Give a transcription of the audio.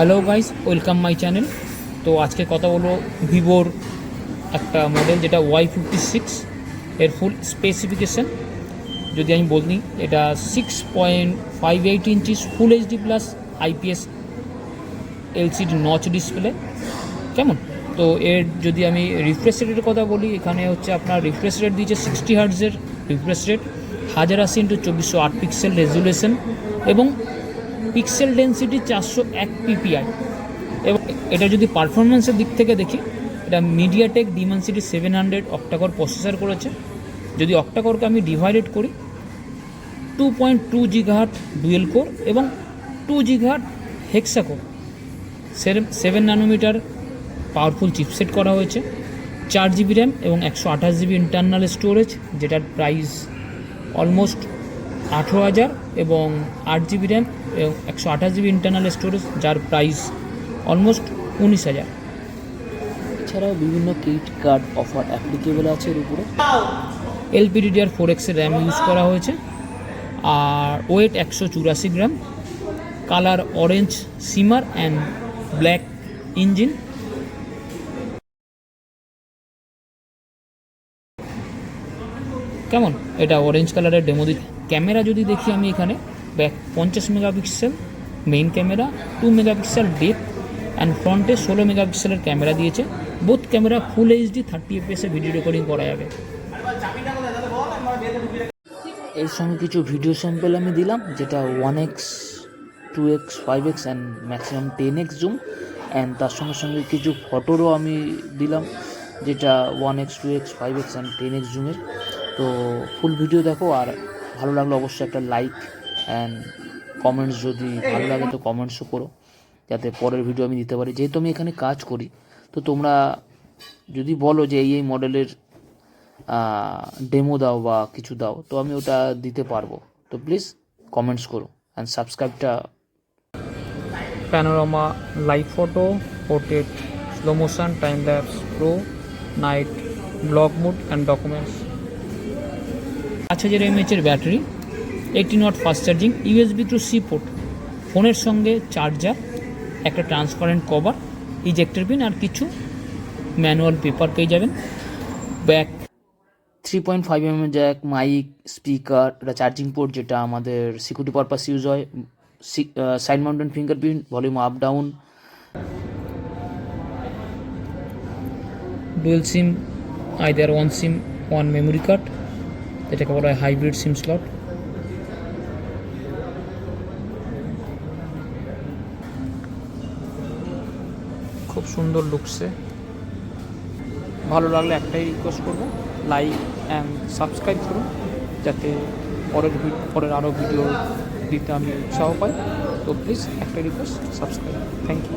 Hello guys, welcome my channel. তো আজকে কথা বলবো ভিভোর একটা মডেল যেটা Y56 এর ফুল স্পেসিফিকেশান যদি আমি বলি, এটা 6.58 inches full HD plus IPS LCD notch display. কেমন? তো এর যদি আমি রিফ্রেশ রেটের কথা বলি, এখানে হচ্ছে আপনার রিফ্রেশ রেট দিয়েছে 60 হার্টজের refresh rate, 1080x2408 pixel resolution এবং পিক্সেল ডেন্সিটি 401 পিপিআই। এবং এটা যদি পারফরমেন্সের দিক থেকে দেখি, এটা মিডিয়াটেক ডিমেনসিটি 700 অক্টাকোর প্রসেসর করেছে। যদি অক্টাকোরকে আমি ডিভাইডেড করি, 2.2 GHz ডুয়েল কোর এবং 2 GHz hexacore, 7 nanometre powerful chipset করা হয়েছে। 4 GB র্যাম এবং 128 GB ইন্টারনাল স্টোরেজ, যেটার প্রাইস অলমোস্ট 18,000, এবং 8 GB র্যাম এবং 128 GB ইন্টারনাল স্টোরেজ, যার প্রাইস অলমোস্ট 19,000। এছাড়াও বিভিন্ন ক্রেডিট কার্ড অফার অ্যাপ্লিকেবল আছে এর উপরে। LPDDR4X এর র্যাম ইউজ করা হয়েছে, আর ওয়েট 184 গ্রাম। Colour orange shimmer and black engine. কেমন? এটা অরেঞ্জ কালারের ডেমো দিচ্ছে। ক্যামেরা যদি দেখি আমি, এখানে back 50 megapixel main camera, 2 megapixel depth and ফ্রন্টে 16 মেগাপিক্সেলের ক্যামেরা দিয়েছে। Both camera full HD 30 FPS video recording করা যাবে। এর সঙ্গে কিছু ভিডিও স্যাম্পল আমি দিলাম, যেটা 1x 2x 5x and maximum 10x zoom, and তার সঙ্গে সঙ্গে কিছু ফটোরও আমি দিলাম, যেটা 1x 2x 5x and 10x জুমের। তো ফুল ভিডিও দেখো, আর ভালো লাগলে অবশ্যই একটা লাইক অ্যান্ড কমেন্টস, যদি ভালো লাগে তো কমেন্টসও করো, যাতে পরের ভিডিও আমি দিতে পারি। যেহেতু আমি এখানে কাজ করি, তো তোমরা যদি বলো যে এই মডেলের ডেমো দাও বা কিছু দাও, তো আমি ওটা দিতে পারবো। তো প্লিজ কমেন্টস করো অ্যান্ড সাবস্ক্রাইবটা। Panorama, live photo, portrait, slow motion, time lapse, pro, night, vlog mode and documents. 5000 mAh battery, 18 watt fast charging, USB type C port, ফোনের সঙ্গে চার্জার, একটা ট্রান্সপারেন্ট কভার, ইজেক্টর পিন, আর কিছু manual paper পেয়ে যাবেন। Back 3.5 mm jack, mic, speaker, এটা charging port, যেটা আমাদের সিকিউরিটি পারপাস ইউজ হয়। Side mounted fingerprint, volume up down, dual সিম, either one SIM one memory card, যেটাকে বলা হয় হাইব্রিড সিম স্লট। খুব সুন্দর লুকসে। ভালো লাগলে একটাই রিকোয়েস্ট করবো, লাইক অ্যান্ড সাবস্ক্রাইব করুন, যাতে পরের আরও ভিডিও দিতে আমি উৎসাহ পাই। তো প্লিজ একটা রিকোয়েস্ট, সাবস্ক্রাইব। Thank you.